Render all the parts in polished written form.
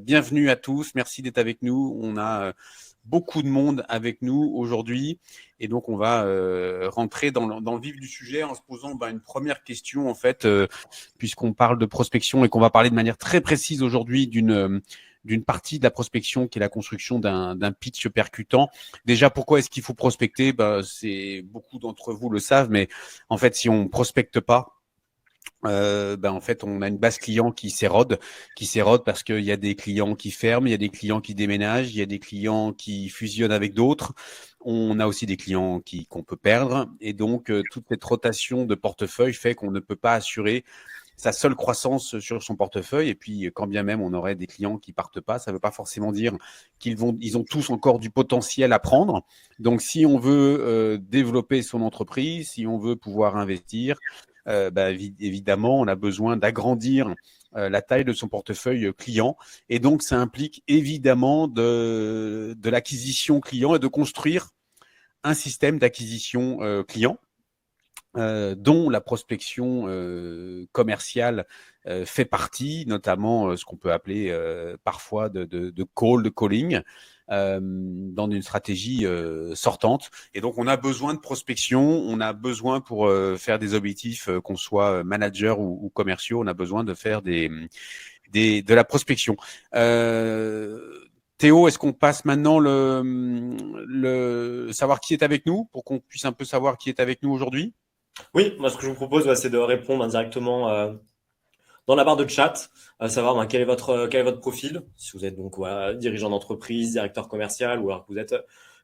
Bienvenue à tous, merci d'être avec nous. On a beaucoup de monde avec nous aujourd'hui et donc on va rentrer dans le vif du sujet en se posant une première question en fait, puisqu'on parle de prospection et qu'on va parler de manière très précise aujourd'hui d'une partie de la prospection qui est la construction d'un pitch percutant. Déjà, pourquoi est-ce qu'il faut prospecter? C'est beaucoup d'entre vous le savent, mais en fait, si on prospecte pas, en fait, on a une base client qui s'érode parce qu'il y a des clients qui ferment, il y a des clients qui déménagent, il y a des clients qui fusionnent avec d'autres. On a aussi des clients qu'on peut perdre. Et donc, toute cette rotation de portefeuille fait qu'on ne peut pas assurer sa seule croissance sur son portefeuille. Et puis, quand bien même on aurait des clients qui partent pas, ça ne veut pas forcément dire ils ont tous encore du potentiel à prendre. Donc, si on veut développer son entreprise, si on veut pouvoir investir, évidemment, on a besoin d'agrandir la taille de son portefeuille client. Et donc, ça implique évidemment de l'acquisition client et de construire un système d'acquisition client. Dont la prospection commerciale fait partie, notamment ce qu'on peut appeler parfois de cold calling dans une stratégie sortante. Et donc, on a besoin de prospection, on a besoin pour faire des objectifs, qu'on soit manager ou commerciaux, on a besoin de faire de la prospection. Théo, est-ce qu'on passe maintenant le savoir qui est avec nous pour qu'on puisse un peu savoir qui est avec nous aujourd'hui? Oui, moi ce que je vous propose, c'est de répondre directement dans la barre de chat, savoir quel est votre profil, si vous êtes donc dirigeant d'entreprise, directeur commercial ou alors que vous êtes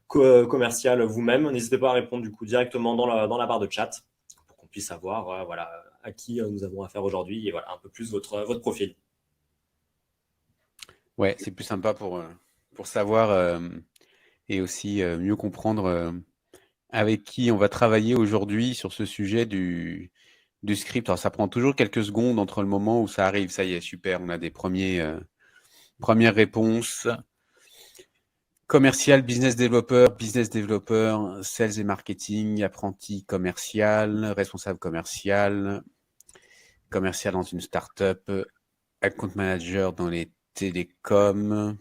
commercial vous-même. N'hésitez pas à répondre du coup directement dans la barre de chat pour qu'on puisse savoir à qui nous avons affaire aujourd'hui et voilà un peu plus votre profil. Ouais, c'est plus sympa pour savoir et aussi mieux comprendre avec qui on va travailler aujourd'hui sur ce sujet du script. Alors, ça prend toujours quelques secondes entre le moment où ça arrive. Ça y est, super, on a des premières réponses. Commercial, business developer, sales et marketing, apprenti commercial, responsable commercial dans une start-up, account manager dans les télécoms,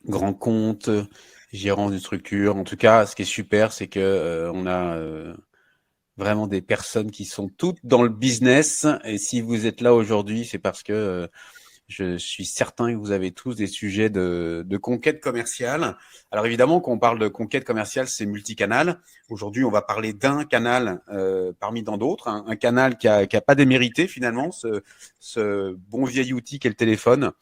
grand compte, gérant d'une structure. En tout cas, ce qui est super, c'est que on a vraiment des personnes qui sont toutes dans le business. Et si vous êtes là aujourd'hui, c'est parce que je suis certain que vous avez tous des sujets de conquête commerciale. Alors évidemment, quand on parle de conquête commerciale, c'est multicanal. Aujourd'hui, on va parler d'un canal parmi tant d'autres, un canal qui a pas démérité finalement. Ce bon vieil outil qu'est le téléphone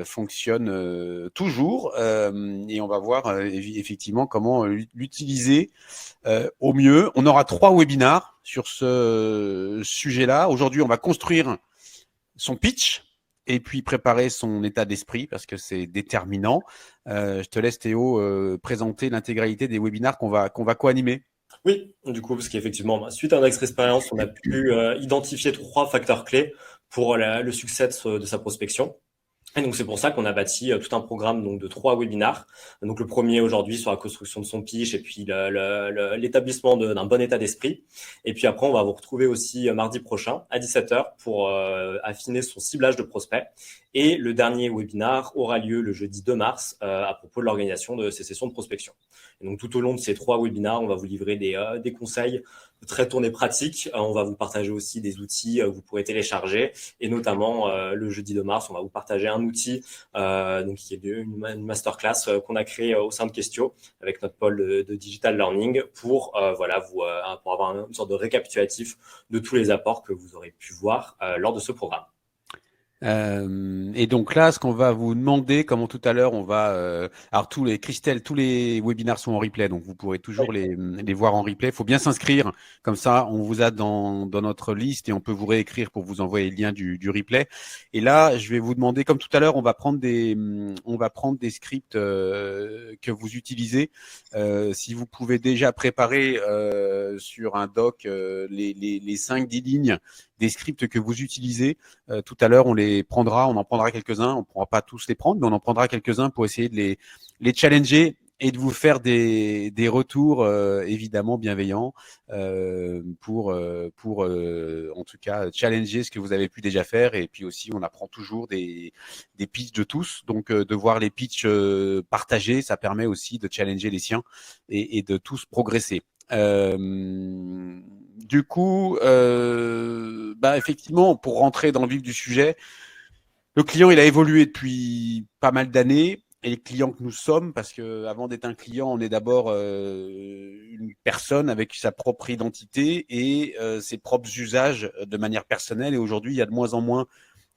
fonctionne toujours et on va voir effectivement comment l'utiliser au mieux. On aura 3 webinars sur ce sujet-là. Aujourd'hui, on va construire son pitch et puis préparer son état d'esprit parce que c'est déterminant. Je te laisse Théo présenter l'intégralité des webinars qu'on va co-animer. Oui, du coup, parce qu'effectivement, suite à notre expérience, on a pu identifier 3 facteurs clés pour le succès de sa prospection. Et donc c'est pour ça qu'on a bâti tout un programme donc de 3 webinars. Donc le premier aujourd'hui sur la construction de son pitch et puis l'établissement d'un bon état d'esprit. Et puis après on va vous retrouver aussi mardi prochain à 17h pour affiner son ciblage de prospects. Et le dernier webinar aura lieu le jeudi 2 mars à propos de l'organisation de ces sessions de prospection. Et donc tout au long de ces 3 webinars, on va vous livrer des conseils très tournés pratiques. On va vous partager aussi des outils que vous pourrez télécharger. Et notamment, le jeudi 2 mars, on va vous partager un outil donc qui est une masterclass qu'on a créé au sein de Questio avec notre pôle de digital learning pour pour avoir une sorte de récapitulatif de tous les apports que vous aurez pu voir lors de ce programme. Et donc là, ce qu'on va vous demander, comme tout à l'heure, on va alors Christelle, tous les webinars sont en replay, donc vous pourrez Oui. toujours les voir en replay. Il faut bien s'inscrire, comme ça, on vous a dans notre liste et on peut vous réécrire pour vous envoyer le lien du replay. Et là, je vais vous demander, comme tout à l'heure, on va prendre des scripts que vous utilisez. Si vous pouvez déjà préparer sur un doc les 5-10 lignes des scripts que vous utilisez. Tout à l'heure, on en prendra quelques-uns. On ne pourra pas tous les prendre, mais on en prendra quelques-uns pour essayer de les challenger et de vous faire des retours évidemment bienveillants pour en tout cas challenger ce que vous avez pu déjà faire. Et puis aussi, on apprend toujours des pitchs de tous. Donc, de voir les pitchs partagés, ça permet aussi de challenger les siens et de tous progresser. Du coup, effectivement, pour rentrer dans le vif du sujet, le client, il a évolué depuis pas mal d'années. Et les clients que nous sommes, parce que avant d'être un client, on est d'abord une personne avec sa propre identité et ses propres usages de manière personnelle. Et aujourd'hui, il y a de moins en moins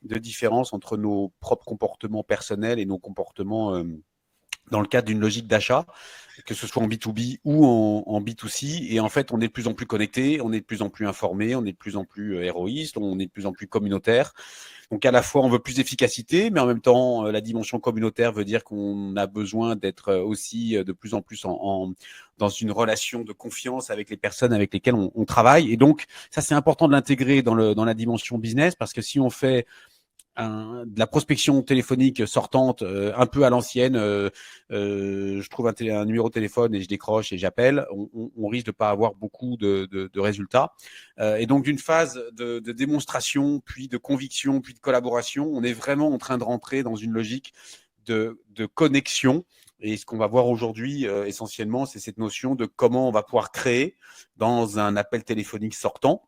de différence entre nos propres comportements personnels et nos comportements dans le cadre d'une logique d'achat, que ce soit en B2B ou en B2C. Et en fait, on est de plus en plus connecté, on est de plus en plus informé, on est de plus en plus héroïste, on est de plus en plus communautaire. Donc à la fois, on veut plus d'efficacité, mais en même temps, la dimension communautaire veut dire qu'on a besoin d'être aussi de plus en plus dans une relation de confiance avec les personnes avec lesquelles on travaille. Et donc, ça, c'est important de l'intégrer dans la dimension business, parce que si on fait de la prospection téléphonique sortante un peu à l'ancienne, je trouve un numéro de téléphone et je décroche et j'appelle, on risque de pas avoir beaucoup de résultats. Et donc d'une phase de démonstration, puis de conviction, puis de collaboration, on est vraiment en train de rentrer dans une logique de connexion. Et ce qu'on va voir aujourd'hui, essentiellement, c'est cette notion de comment on va pouvoir créer dans un appel téléphonique sortant.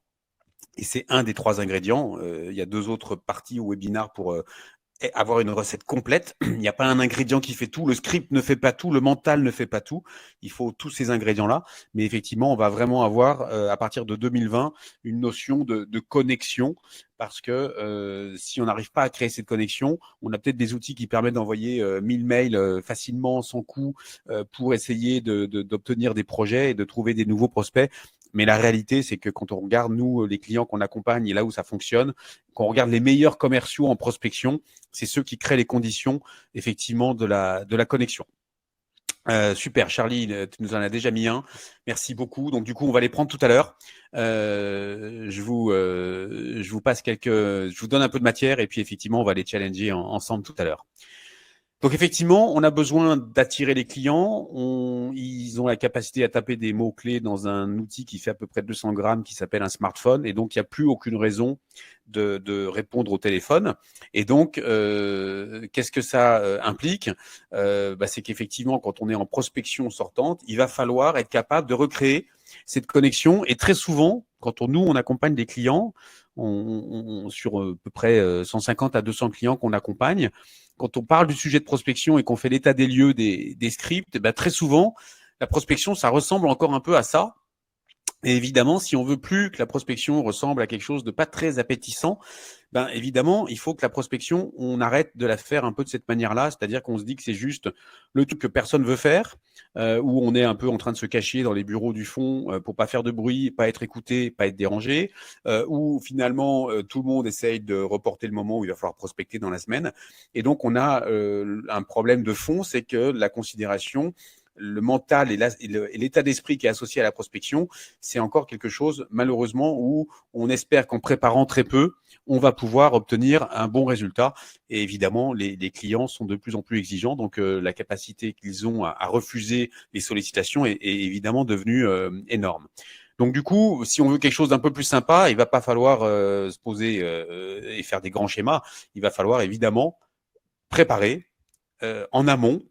Et c'est un des 3 ingrédients. Il y a 2 autres parties au webinar pour avoir une recette complète. Il n'y a pas un ingrédient qui fait tout. Le script ne fait pas tout. Le mental ne fait pas tout. Il faut tous ces ingrédients-là. Mais effectivement, on va vraiment avoir, à partir de 2020, une notion de connexion. Parce que si on n'arrive pas à créer cette connexion, on a peut-être des outils qui permettent d'envoyer 1000 mails facilement, sans coût, pour essayer d'obtenir des projets et de trouver des nouveaux prospects. Mais la réalité, c'est que quand on regarde, nous, les clients qu'on accompagne et là où ça fonctionne, quand on regarde les meilleurs commerciaux en prospection, c'est ceux qui créent les conditions, effectivement, de la connexion. Super, Charlie, tu nous en as déjà mis un. Merci beaucoup. Donc, du coup, on va les prendre tout à l'heure. Je vous passe je vous donne un peu de matière et puis, effectivement, on va les challenger ensemble tout à l'heure. Donc effectivement, on a besoin d'attirer les clients. Ils ont la capacité à taper des mots-clés dans un outil qui fait à peu près 200 grammes, qui s'appelle un smartphone. Et donc, il n'y a plus aucune raison de répondre au téléphone. Et donc, qu'est-ce que ça implique C'est qu'effectivement, quand on est en prospection sortante, il va falloir être capable de recréer cette connexion. Et très souvent, quand nous, on accompagne des clients, sur à peu près 150 à 200 clients qu'on accompagne, quand on parle du sujet de prospection et qu'on fait l'état des lieux des scripts, très souvent, la prospection, ça ressemble encore un peu à ça. Et évidemment, si on veut plus que la prospection ressemble à quelque chose de pas très appétissant, évidemment, il faut que la prospection, on arrête de la faire un peu de cette manière-là, c'est-à-dire qu'on se dit que c'est juste le truc que personne veut faire, où on est un peu en train de se cacher dans les bureaux du fond pour pas faire de bruit, pas être écouté, pas être dérangé, où finalement tout le monde essaye de reporter le moment où il va falloir prospecter dans la semaine. Et donc on a un problème de fond, c'est que la considération, le mental et l'état d'esprit qui est associé à la prospection, c'est encore quelque chose, malheureusement, où on espère qu'en préparant très peu, on va pouvoir obtenir un bon résultat. Et évidemment, les clients sont de plus en plus exigeants, donc la capacité qu'ils ont à refuser les sollicitations est évidemment devenue énorme. Donc du coup, si on veut quelque chose d'un peu plus sympa, il va pas falloir se poser et faire des grands schémas. Il va falloir évidemment préparer en amont.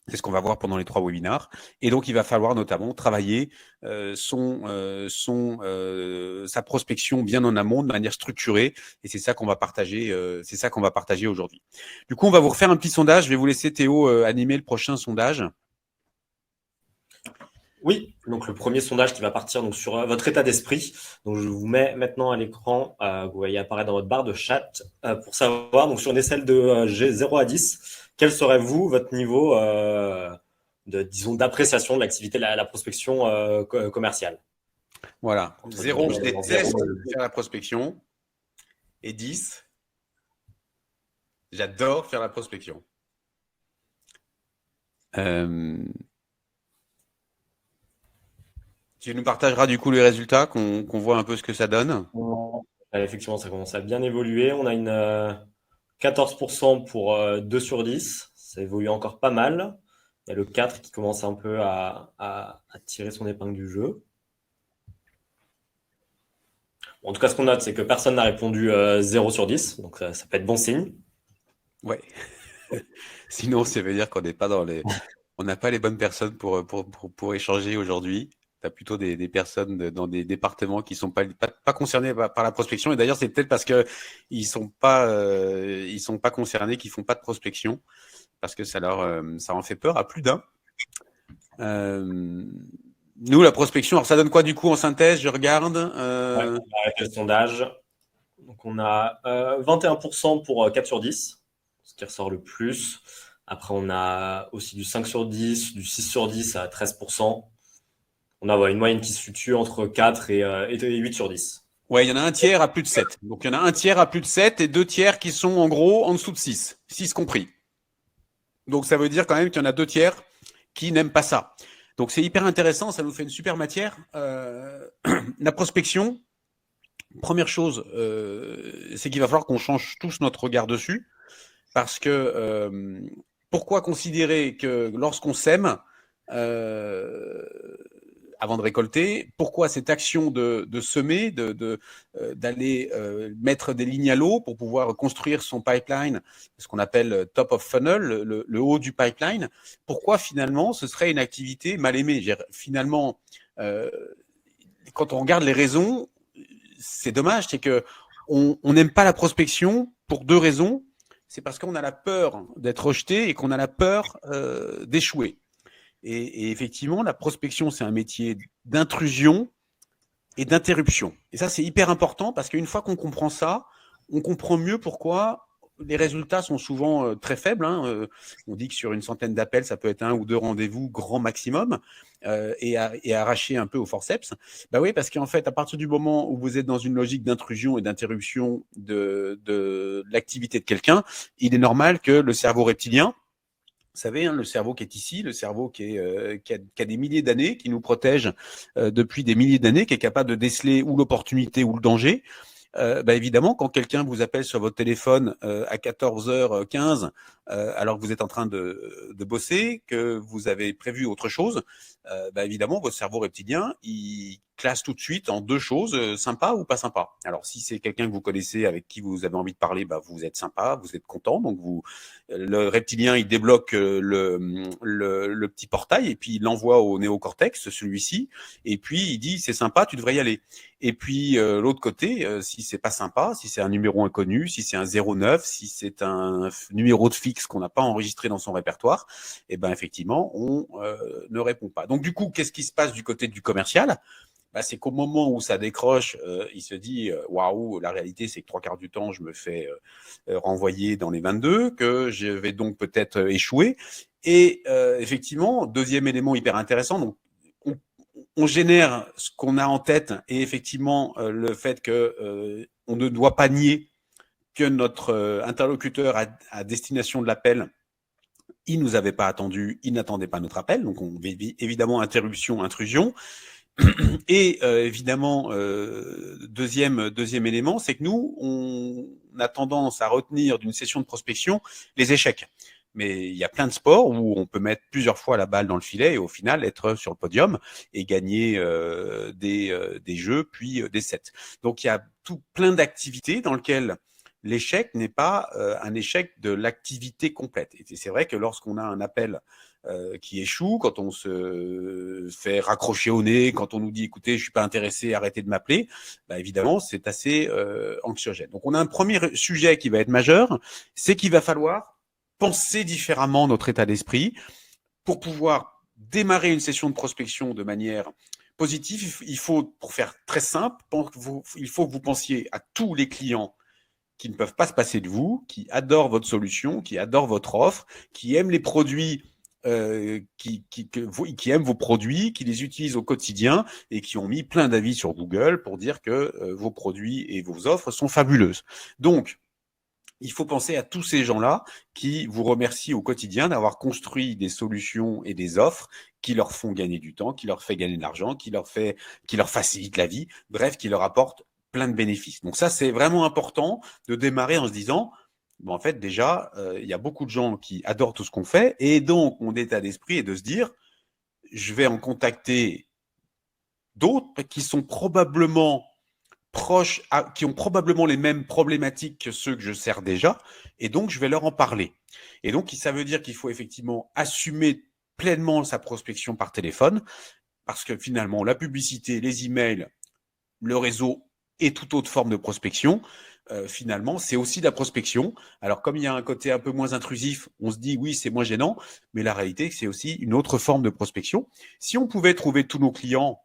C'est ce qu'on va voir pendant les 3 webinars. Et donc, il va falloir notamment travailler sa prospection bien en amont, de manière structurée. Et c'est ça qu'on va partager. Aujourd'hui. Du coup, on va vous refaire un petit sondage. Je vais vous laisser Théo animer le prochain sondage. Oui, donc le premier sondage qui va partir donc sur votre état d'esprit. Donc je vous mets maintenant à l'écran, vous voyez apparaître dans votre barre de chat pour savoir, donc sur une échelle de 0 à 10, quel serait vous, votre niveau d'appréciation de l'activité, la prospection commerciale. Voilà, 0, je déteste faire la prospection, et 10, j'adore faire la prospection. Tu nous partageras du coup les résultats, qu'on voit un peu ce que ça donne. Effectivement, ça commence à bien évoluer. On a une 14% pour 2 sur 10. Ça évolue encore pas mal. Il y a le 4 qui commence un peu à tirer son épingle du jeu. Bon, en tout cas, ce qu'on note, c'est que personne n'a répondu 0 sur 10, donc ça peut être bon signe. Ouais. Sinon, ça veut dire qu'on n'est pas on n'a pas les bonnes personnes pour échanger aujourd'hui. Tu as plutôt des personnes dans des départements qui sont pas concernés par la prospection. Et d'ailleurs, c'est peut-être parce que ils sont pas concernés, qu'ils font pas de prospection, parce que ça en fait peur à plus d'un. Nous, la prospection, alors ça donne quoi du coup en synthèse? Je regarde. Ouais, on a arrêté le sondage. Donc on a 21% pour 4 sur 10, ce qui ressort le plus. Après, on a aussi du 5 sur 10, du 6 sur 10 à 13%. On a une moyenne qui se situe entre 4 et 8 sur 10. Ouais, il y en a un tiers à plus de 7. Donc il y en a un tiers à plus de 7 et deux tiers qui sont en gros en dessous de 6. 6 compris. Donc ça veut dire quand même qu'il y en a deux tiers qui n'aiment pas ça. Donc c'est hyper intéressant, ça nous fait une super matière. La prospection, première chose, c'est qu'il va falloir qu'on change tous notre regard dessus. Parce que pourquoi considérer que lorsqu'on sème, avant de récolter, pourquoi cette action de semer, d'aller mettre des lignes à l'eau pour pouvoir construire son pipeline, ce qu'on appelle top of funnel, le haut du pipeline, pourquoi finalement ce serait une activité mal aimée? Finalement, quand on regarde les raisons, c'est dommage, c'est que on n'aime pas la prospection pour deux raisons. C'est parce qu'on a la peur d'être rejeté et qu'on a la peur d'échouer. Et effectivement, la prospection, c'est un métier d'intrusion et d'interruption. Et ça, c'est hyper important parce qu'une fois qu'on comprend ça, on comprend mieux pourquoi les résultats sont souvent très faibles. On dit que sur une centaine d'appels, ça peut être 1 ou 2 rendez-vous grand maximum et arracher un peu au forceps. Bah oui, parce qu'en fait, à partir du moment où vous êtes dans une logique d'intrusion et d'interruption de l'activité de quelqu'un, il est normal que le cerveau reptilien, vous savez, le cerveau qui est ici, le cerveau qui a des milliers d'années, qui nous protège depuis des milliers d'années, qui est capable de déceler ou l'opportunité ou le danger, évidemment, quand quelqu'un vous appelle sur votre téléphone à 14h15, alors que vous êtes en train de bosser, que vous avez prévu autre chose, évidemment, votre cerveau reptilien, il classe tout de suite en deux choses, sympa ou pas sympa. Alors, si c'est quelqu'un que vous connaissez, avec qui vous avez envie de parler, vous êtes sympa, vous êtes content, donc le reptilien, il débloque le petit portail et puis il l'envoie au néocortex, celui-ci, et puis il dit c'est sympa, tu devrais y aller. Et puis l'autre côté, si c'est pas sympa, si c'est un numéro inconnu, si c'est un 09, si c'est un numéro de fixe qu'on n'a pas enregistré dans son répertoire, effectivement, on ne répond pas. Donc du coup, qu'est-ce qui se passe du côté du commercial? C'est qu'au moment où ça décroche, il se dit waouh, la réalité c'est que 3/4 du temps je me fais renvoyer dans les 22, que je vais donc peut-être échouer. Et effectivement, deuxième élément hyper intéressant, donc on génère ce qu'on a en tête et effectivement le fait que on ne doit pas nier que notre interlocuteur à destination de l'appel, il nous avait pas attendu, il n'attendait pas notre appel, donc on évidemment interruption, intrusion. Et évidemment, deuxième élément, c'est que nous, on a tendance à retenir d'une session de prospection les échecs. Mais il y a plein de sports où on peut mettre plusieurs fois la balle dans le filet et au final être sur le podium et gagner des jeux puis des sets. Donc il y a plein d'activités dans lesquelles l'échec n'est pas un échec de l'activité complète. Et c'est vrai que lorsqu'on a un appel qui échoue, quand on se fait raccrocher au nez, quand on nous dit écoutez, je suis pas intéressé, arrêtez de m'appeler, évidemment, c'est assez anxiogène. Donc on a un premier sujet qui va être majeur, c'est qu'il va falloir penser différemment notre état d'esprit pour pouvoir démarrer une session de prospection de manière positive. Il faut, pour faire très simple, il faut que vous pensiez à tous les clients qui ne peuvent pas se passer de vous, qui adorent votre solution, qui adorent votre offre, qui aiment les produits, qui aiment vos produits, qui les utilisent au quotidien et qui ont mis plein d'avis sur Google pour dire que vos produits et vos offres sont fabuleuses. Donc, il faut penser à tous ces gens-là qui vous remercient au quotidien d'avoir construit des solutions et des offres qui leur font gagner du temps, qui leur fait gagner de l'argent, qui leur facilite la vie, bref, qui leur apportent plein de bénéfices. Donc ça, c'est vraiment important de démarrer en se disant Bon, en fait, déjà, il y a beaucoup de gens qui adorent tout ce qu'on fait, et donc mon état d'esprit est de se dire, je vais en contacter d'autres qui sont probablement proches, qui ont probablement les mêmes problématiques que ceux que je sers déjà, et donc je vais leur en parler. Et donc, ça veut dire qu'il faut effectivement assumer pleinement sa prospection par téléphone, parce que finalement, la publicité, les emails, le réseau et toute autre forme de prospection, finalement, c'est aussi de la prospection. Alors, comme il y a un côté un peu moins intrusif, on se dit oui, c'est moins gênant, mais la réalité, c'est aussi une autre forme de prospection. Si on pouvait trouver tous nos clients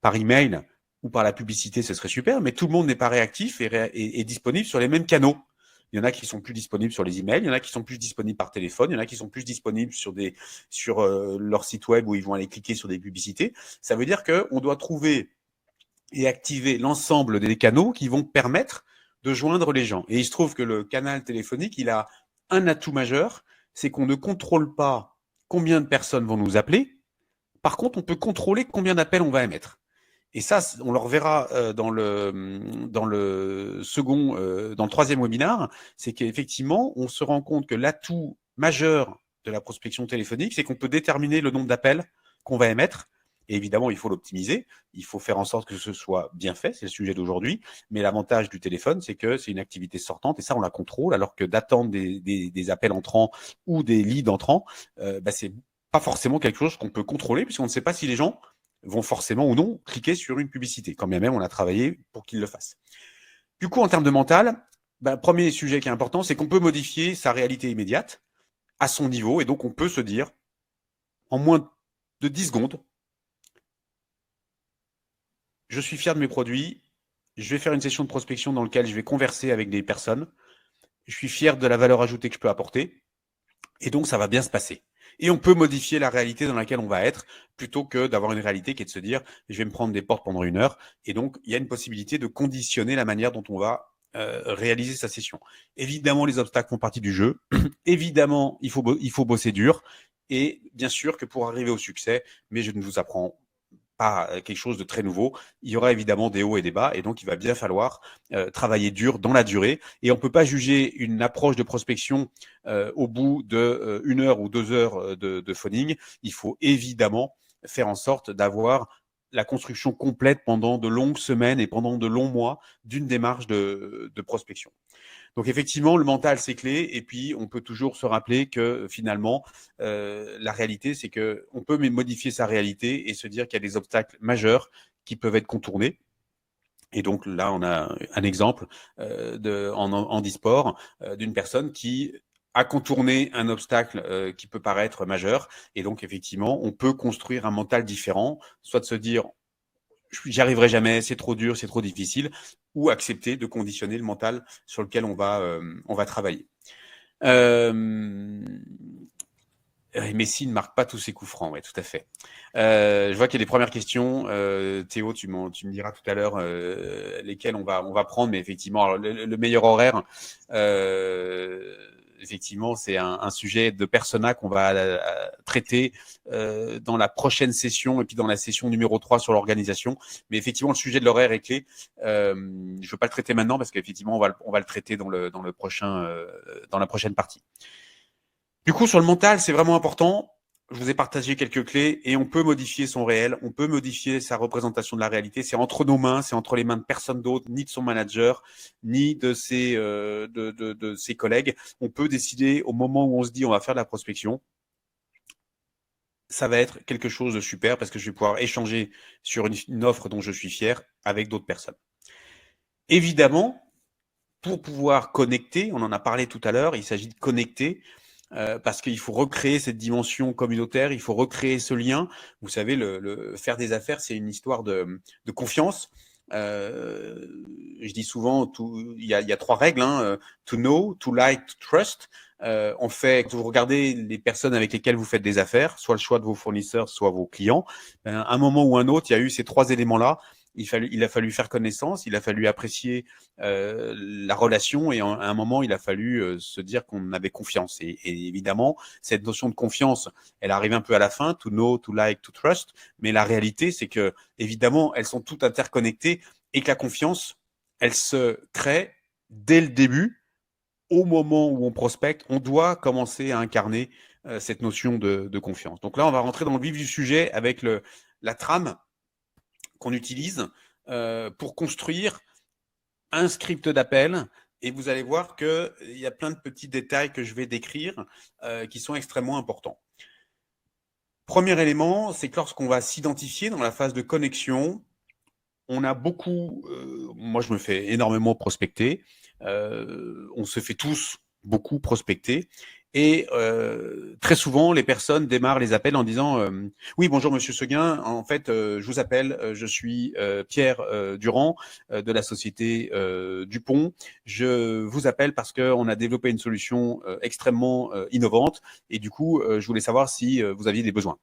par email ou par la publicité, ce serait super, mais tout le monde n'est pas réactif et disponible sur les mêmes canaux. Il y en a qui sont plus disponibles sur les emails, il y en a qui sont plus disponibles par téléphone, il y en a qui sont plus disponibles sur leur site web où ils vont aller cliquer sur des publicités. Ça veut dire qu'on doit trouver et activer l'ensemble des canaux qui vont permettre de joindre les gens. Et il se trouve que le canal téléphonique, il a un atout majeur, c'est qu'on ne contrôle pas combien de personnes vont nous appeler. Par contre, on peut contrôler combien d'appels on va émettre. Et ça, on le reverra dans le second, dans le troisième webinaire, c'est qu'effectivement, on se rend compte que l'atout majeur de la prospection téléphonique, c'est qu'on peut déterminer le nombre d'appels qu'on va émettre. Et évidemment, il faut l'optimiser. Il faut faire en sorte que ce soit bien fait. C'est le sujet d'aujourd'hui. Mais l'avantage du téléphone, c'est que c'est une activité sortante et ça, on la contrôle. Alors que d'attendre des appels entrants ou des leads entrants, c'est pas forcément quelque chose qu'on peut contrôler puisqu'on ne sait pas si les gens vont forcément ou non cliquer sur une publicité, quand bien même on a travaillé pour qu'ils le fassent. Du coup, en termes de mental, premier sujet qui est important, c'est qu'on peut modifier sa réalité immédiate à son niveau, et donc on peut se dire, en moins de 10 secondes, je suis fier de mes produits, je vais faire une session de prospection dans laquelle je vais converser avec des personnes, je suis fier de la valeur ajoutée que je peux apporter, et donc ça va bien se passer. Et on peut modifier la réalité dans laquelle on va être, plutôt que d'avoir une réalité qui est de se dire, je vais me prendre des portes pendant 1 heure. Et donc, il y a une possibilité de conditionner la manière dont on va réaliser sa session. Évidemment, les obstacles font partie du jeu. Évidemment, il faut bosser dur. Et bien sûr que pour arriver au succès, mais je ne vous apprends pas quelque chose de très nouveau. Il y aura évidemment des hauts et des bas, et donc il va bien falloir travailler dur dans la durée. Et on peut pas juger une approche de prospection au bout de 1 heure ou 2 heures de phoning. Il faut évidemment faire en sorte d'avoir la construction complète pendant de longues semaines et pendant de longs mois d'une démarche de prospection. Donc effectivement, le mental, c'est clé. Et puis, on peut toujours se rappeler que finalement, la réalité, c'est que on peut modifier sa réalité et se dire qu'il y a des obstacles majeurs qui peuvent être contournés. Et donc là, on a un exemple en handisport d'une personne qui a contourné un obstacle qui peut paraître majeur. Et donc, effectivement, on peut construire un mental différent, soit de se dire j'y arriverai jamais, c'est trop dur, c'est trop difficile, ou accepter de conditionner le mental sur lequel on va travailler. Messi ne marque pas tous ses coups francs, ouais, tout à fait. Je vois qu'il y a des premières questions. Théo, tu me diras tout à l'heure lesquelles on va prendre, mais effectivement, alors, le meilleur horaire, effectivement, c'est un sujet de persona qu'on va traiter dans la prochaine session et puis dans la session numéro 3 sur l'organisation. Mais effectivement, le sujet de l'horaire est clé. Je ne veux pas le traiter maintenant parce qu'effectivement, on va le traiter dans le prochain, dans la prochaine partie. Du coup, sur le mental, c'est vraiment important. Je vous ai partagé quelques clés et on peut modifier son réel, on peut modifier sa représentation de la réalité. C'est entre nos mains, c'est entre les mains de personne d'autre, ni de son manager, ni de ses collègues. On peut décider au moment où on se dit on va faire de la prospection. Ça va être quelque chose de super parce que je vais pouvoir échanger sur une offre dont je suis fier avec d'autres personnes. Évidemment, pour pouvoir connecter, on en a parlé tout à l'heure, il s'agit de connecter. Parce qu'il faut recréer cette dimension communautaire, il faut recréer ce lien. Vous savez, le faire des affaires, c'est une histoire de confiance. Je dis souvent, il y a 3 règles, hein, to know, to like, to trust. Quand vous regardez les personnes avec lesquelles vous faites des affaires, soit le choix de vos fournisseurs, soit vos clients, à un moment ou un autre, il y a eu ces 3 éléments-là. Il a fallu faire connaissance, il a fallu apprécier la relation et à un moment, il a fallu se dire qu'on avait confiance. Et évidemment, cette notion de confiance, elle arrive un peu à la fin, to know, to like, to trust. Mais la réalité, c'est que évidemment, elles sont toutes interconnectées et que la confiance, elle se crée dès le début au moment où on prospecte, on doit commencer à incarner cette notion de confiance. Donc là, on va rentrer dans le vif du sujet avec la trame qu'on utilise pour construire un script d'appel. Et vous allez voir qu'il y a plein de petits détails que je vais décrire qui sont extrêmement importants. Premier élément, c'est que lorsqu'on va s'identifier dans la phase de connexion, on a beaucoup, moi je me fais énormément prospecter, on se fait tous beaucoup prospecter, et très souvent les personnes démarrent les appels en disant oui bonjour monsieur Seguin, en fait je vous appelle, je suis Pierre Durand de la société Dupont, je vous appelle parce qu'on a développé une solution extrêmement innovante et du coup je voulais savoir si vous aviez des besoins.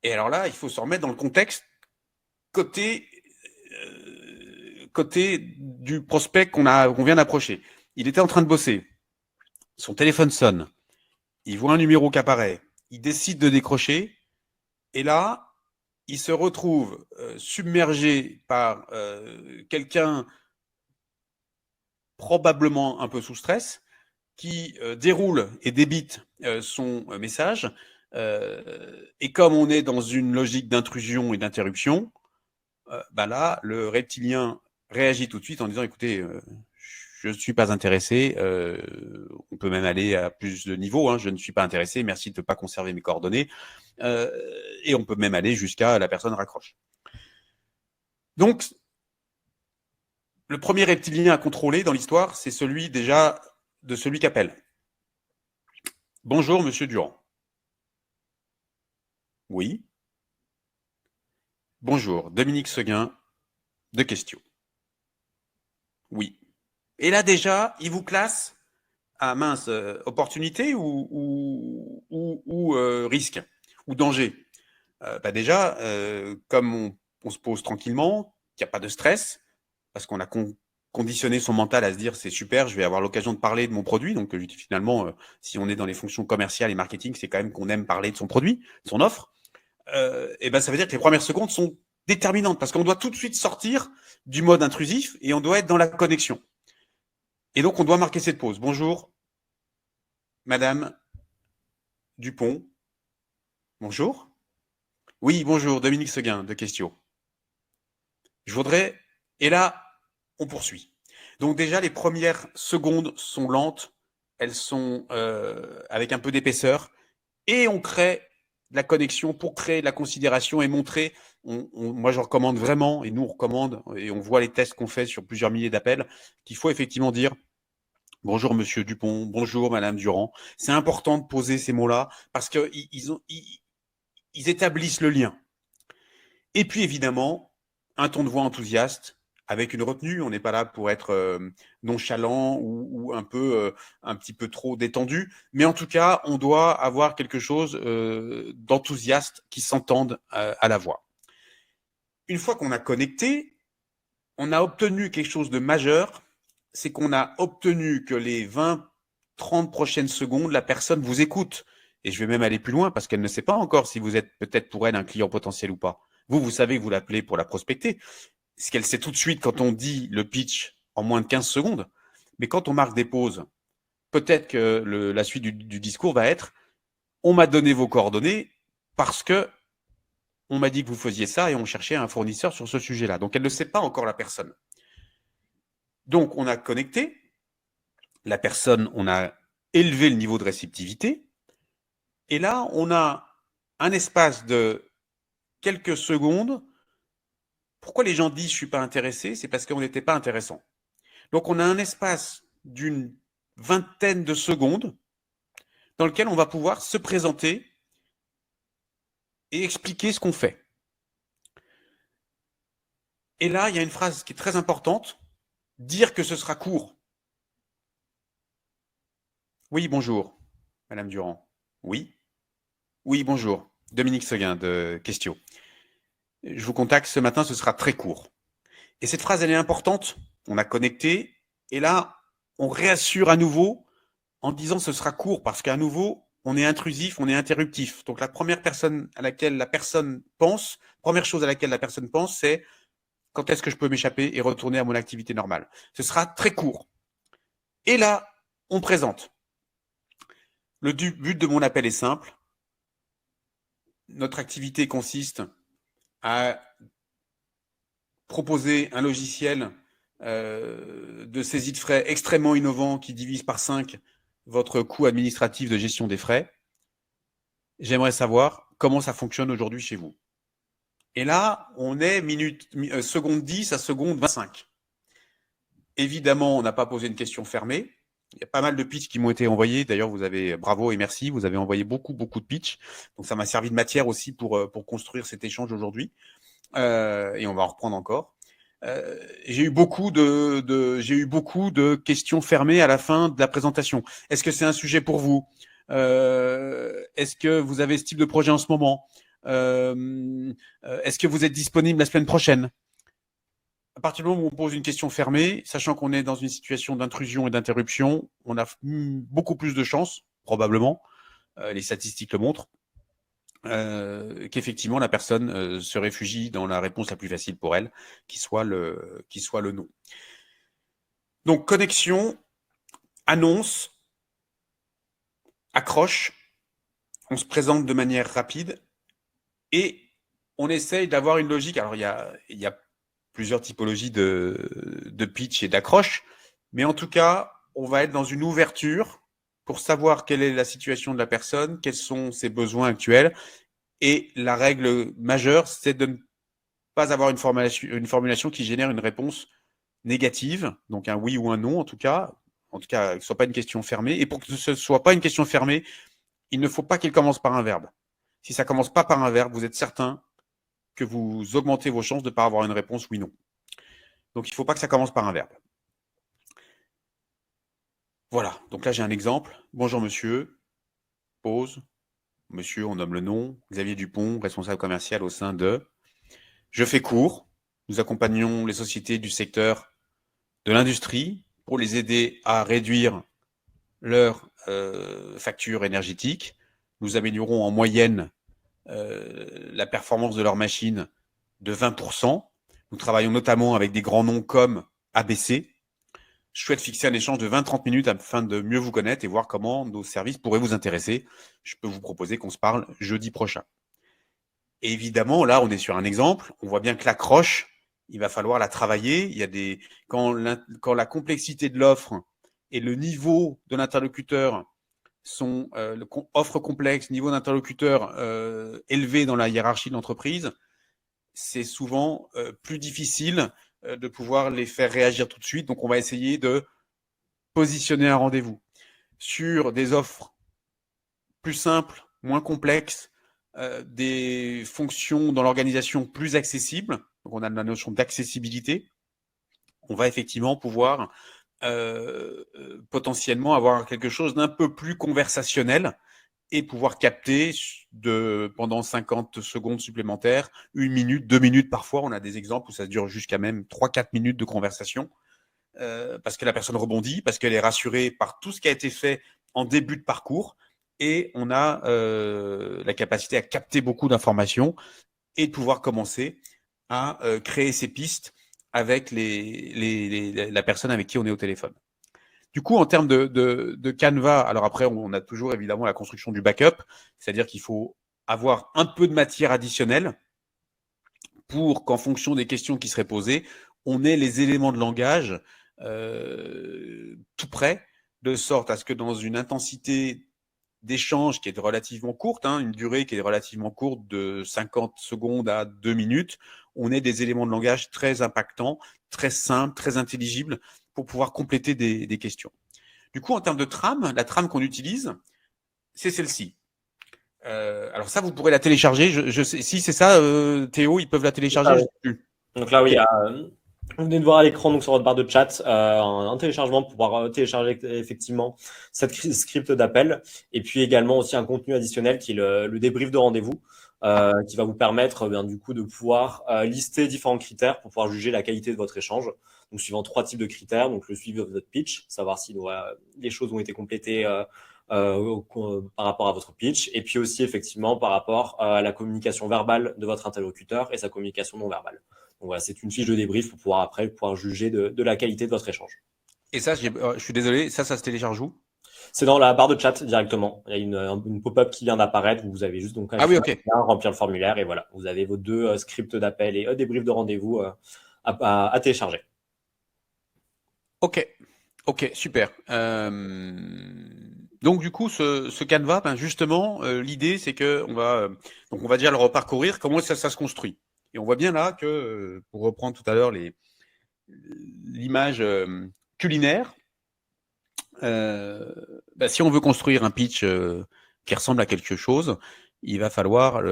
Et alors là, il faut se remettre dans le contexte côté du prospect qu'on vient d'approcher. Il était en train de bosser. Son téléphone sonne. Il voit un numéro qui apparaît. Il décide de décrocher. Et là, il se retrouve submergé par quelqu'un probablement un peu sous stress qui déroule et débite son message. Et comme on est dans une logique d'intrusion et d'interruption, bah là, le reptilien réagit tout de suite en disant écoutez, je ne suis pas intéressé, on peut même aller à plus de niveaux, hein, je ne suis pas intéressé, merci de ne pas conserver mes coordonnées, et on peut même aller jusqu'à la personne raccroche. Donc, le premier reptilien à contrôler dans l'histoire, c'est celui déjà de celui qui appelle. Bonjour, monsieur Durand. Oui. Bonjour, Dominique Seguin, de Questio. Oui. Et là, déjà, il vous classe à mince, opportunité ou risque ou danger. Bah déjà, comme on se pose tranquillement, qu'il n'y a pas de stress, parce qu'on a conditionné son mental à se dire c'est super, je vais avoir l'occasion de parler de mon produit. Donc finalement, si on est dans les fonctions commerciales et marketing, c'est quand même qu'on aime parler de son produit, de son offre. Et ben ça veut dire que les premières secondes sont déterminantes parce qu'on doit tout de suite sortir du mode intrusif et on doit être dans la connexion. Et donc on doit marquer cette pause. Bonjour, Madame Dupont. Bonjour. Oui, bonjour, Dominique Seguin de Questio. Je voudrais... Et là, on poursuit. Donc déjà, les premières secondes sont lentes, elles sont avec un peu d'épaisseur, et on crée de la connexion pour créer de la considération et montrer, moi je recommande vraiment, et nous on recommande, et on voit les tests qu'on fait sur plusieurs milliers d'appels, qu'il faut effectivement dire bonjour monsieur Dupont, bonjour madame Durand. C'est important de poser ces mots-là parce qu'ils établissent le lien. Et puis évidemment, un ton de voix enthousiaste avec une retenue. On n'est pas là pour être nonchalant ou un petit peu trop détendu. Mais en tout cas, on doit avoir quelque chose d'enthousiaste qui s'entende à la voix. Une fois qu'on a connecté, on a obtenu quelque chose de majeur. C'est qu'on a obtenu que les 20-30 prochaines secondes, la personne vous écoute. Et je vais même aller plus loin parce qu'elle ne sait pas encore si vous êtes peut-être pour elle un client potentiel ou pas. Vous savez que vous l'appelez pour la prospecter. Ce qu'elle sait tout de suite quand on dit le pitch en moins de 15 secondes. Mais quand on marque des pauses, peut-être que la suite du discours va être on m'a donné vos coordonnées parce que on m'a dit que vous faisiez ça et on cherchait un fournisseur sur ce sujet-là. Donc, elle ne sait pas encore la personne. Donc, on a connecté la personne, on a élevé le niveau de réceptivité. Et là, on a un espace de quelques secondes. Pourquoi les gens disent je ne suis pas intéressé? C'est parce qu'on n'était pas intéressant. Donc, on a un espace d'une vingtaine de secondes dans lequel on va pouvoir se présenter et expliquer ce qu'on fait. Et là, il y a une phrase qui est très importante, dire que ce sera court. Oui, bonjour, Madame Durand. Oui. Oui, bonjour, Dominique Seguin de Questio. Je vous contacte ce matin, ce sera très court. Et cette phrase, elle est importante. On a connecté et là, on réassure à nouveau en disant ce sera court parce qu'à nouveau, on est intrusif, on est interruptif. Donc la première chose à laquelle la personne pense, c'est quand est-ce que je peux m'échapper et retourner à mon activité normale. Ce sera très court. Et là, on présente. Le but de mon appel est simple. Notre activité consiste à proposer un logiciel de saisie de frais extrêmement innovant qui divise par 5 votre coût administratif de gestion des frais. J'aimerais savoir comment ça fonctionne aujourd'hui chez vous. Et là, on est seconde 10 à seconde 25. Évidemment, on n'a pas posé une question fermée. Il y a pas mal de pitchs qui m'ont été envoyés. D'ailleurs, bravo et merci, vous avez envoyé beaucoup de pitchs. Donc, ça m'a servi de matière aussi pour construire cet échange aujourd'hui. Et on va en reprendre encore. J'ai eu beaucoup de questions fermées à la fin de la présentation. Est-ce que c'est un sujet pour vous? Est-ce que vous avez ce type de projet en ce moment? Est-ce que vous êtes disponible la semaine prochaine? À partir du moment où on pose une question fermée, sachant qu'on est dans une situation d'intrusion et d'interruption, on a beaucoup plus de chances, probablement, les statistiques le montrent, qu'effectivement la personne se réfugie dans la réponse la plus facile pour elle, qui soit le non. Donc connexion, annonce, accroche, on se présente de manière rapide et on essaye d'avoir une logique. Alors il y a plusieurs typologies de pitch et d'accroche, mais en tout cas, on va être dans une ouverture pour savoir quelle est la situation de la personne, quels sont ses besoins actuels. Et la règle majeure, c'est de ne pas avoir une formulation qui génère une réponse négative, donc un oui ou un non en tout cas que ce ne soit pas une question fermée. Et pour que ce ne soit pas une question fermée, il ne faut pas qu'elle commence par un verbe. Si ça ne commence pas par un verbe, vous êtes certain que vous augmentez vos chances de ne pas avoir une réponse oui-non. Donc, il ne faut pas que ça commence par un verbe. Voilà, donc là, j'ai un exemple. Bonjour monsieur, pause. Monsieur, on nomme le nom. Xavier Dupont, responsable commercial au sein de... Je fais court. Nous accompagnons les sociétés du secteur de l'industrie pour les aider à réduire leur facture énergétique. Nous améliorons en moyenne la performance de leurs machines de 20%. Nous travaillons notamment avec des grands noms comme ABC. Je souhaite fixer un échange de 20-30 minutes afin de mieux vous connaître et voir comment nos services pourraient vous intéresser. Je peux vous proposer qu'on se parle jeudi prochain. Et évidemment, là, on est sur un exemple. On voit bien que l'accroche, il va falloir la travailler. Il y a quand la complexité de l'offre et le niveau de l'interlocuteur sont offre complexe, niveau d'interlocuteur élevé dans la hiérarchie de l'entreprise, c'est souvent plus difficile de pouvoir les faire réagir tout de suite. Donc, on va essayer de positionner un rendez-vous sur des offres plus simples, moins complexes, des fonctions dans l'organisation plus accessibles. Donc, on a la notion d'accessibilité. On va effectivement pouvoir potentiellement avoir quelque chose d'un peu plus conversationnel et pouvoir capter pendant 50 secondes supplémentaires, 1 minute, 2 minutes parfois. On a des exemples où ça dure jusqu'à même 3-4 minutes de conversation parce que la personne rebondit, parce qu'elle est rassurée par tout ce qui a été fait en début de parcours et on a la capacité à capter beaucoup d'informations et de pouvoir commencer à créer ces pistes avec la personne avec qui on est au téléphone. Du coup, en termes de Canva, alors après, on a toujours évidemment la construction du backup, c'est-à-dire qu'il faut avoir un peu de matière additionnelle pour qu'en fonction des questions qui seraient posées, on ait les éléments de langage tout près, de sorte à ce que dans une intensité d'échange qui est relativement courte, une durée qui est relativement courte de 50 secondes à 2 minutes, on ait des éléments de langage très impactants, très simples, très intelligibles pour pouvoir compléter des questions. Du coup, en termes de trame, la trame qu'on utilise, c'est celle-ci. Alors ça, vous pourrez la télécharger. Je sais, si c'est ça, Théo, ils peuvent la télécharger. Ah, oui. Donc là, oui, vous venez de voir à l'écran, donc sur votre barre de chat, un téléchargement pour pouvoir télécharger effectivement cette script d'appel, et puis également aussi un contenu additionnel qui est le débrief de rendez-vous, qui va vous permettre du coup de pouvoir lister différents critères pour pouvoir juger la qualité de votre échange. Donc suivant 3 types de critères, donc le suivi de votre pitch, savoir si les choses ont été complétées par rapport à votre pitch, et puis aussi effectivement par rapport à la communication verbale de votre interlocuteur et sa communication non verbale. Donc voilà, c'est une fiche de débrief pour pouvoir après pouvoir juger de la qualité de votre échange. Et ça, je suis désolé, ça se télécharge où? C'est dans la barre de chat directement. Il y a une pop-up qui vient d'apparaître. Vous avez juste donc à Ah oui, ok. remplir le formulaire et voilà, vous avez vos deux scripts d'appel et débrief de rendez-vous à télécharger. Ok, ok, super. Donc du coup, ce canevas, ben justement, l'idée c'est que donc on va déjà le reparcourir. Comment ça se construit? Et on voit bien là que, pour reprendre tout à l'heure l'image culinaire, si on veut construire un pitch qui ressemble à quelque chose, il va falloir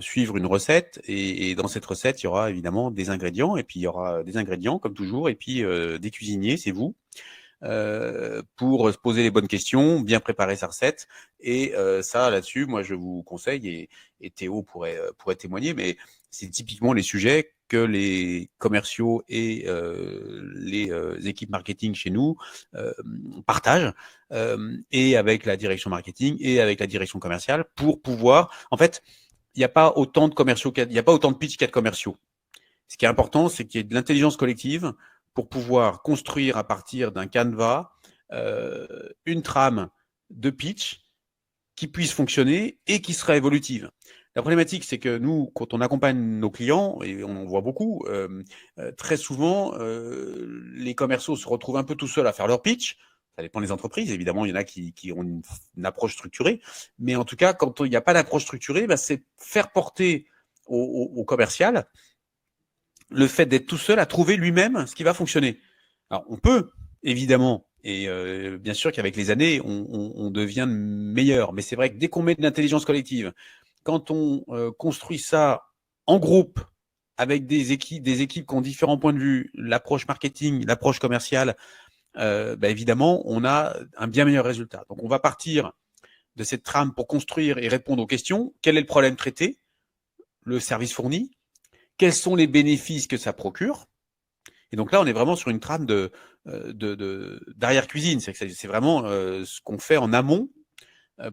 suivre une recette et dans cette recette, il y aura évidemment des ingrédients et puis il y aura des ingrédients comme toujours et puis des cuisiniers, c'est vous. Pour se poser les bonnes questions, bien préparer sa recette. Et ça, là-dessus, moi, je vous conseille, et Théo pourrait témoigner, mais c'est typiquement les sujets que les commerciaux et les équipes marketing chez nous partagent, et avec la direction marketing et avec la direction commerciale pour pouvoir... En fait, il n'y a pas autant de commerciaux, il n'y a pas autant de pitch qu'il y a de commerciaux. Ce qui est important, c'est qu'il y ait de l'intelligence collective pour pouvoir construire à partir d'un canevas une trame de pitch qui puisse fonctionner et qui sera évolutive. La problématique, c'est que nous, quand on accompagne nos clients, et on en voit beaucoup, très souvent, les commerciaux se retrouvent un peu tout seuls à faire leur pitch. Ça dépend des entreprises, évidemment, il y en a qui ont une approche structurée. Mais en tout cas, quand il n'y a pas d'approche structurée, c'est faire porter au commercial le fait d'être tout seul à trouver lui-même ce qui va fonctionner. Alors, on peut, évidemment, et bien sûr qu'avec les années, on devient meilleur. Mais c'est vrai que dès qu'on met de l'intelligence collective, quand on construit ça en groupe, avec des équipes qui ont différents points de vue, l'approche marketing, l'approche commerciale, évidemment, on a un bien meilleur résultat. Donc, on va partir de cette trame pour construire et répondre aux questions. Quel est le problème traité? Le service fourni? Quels sont les bénéfices que ça procure? Et donc là, on est vraiment sur une trame d'arrière-cuisine. C'est vraiment ce qu'on fait en amont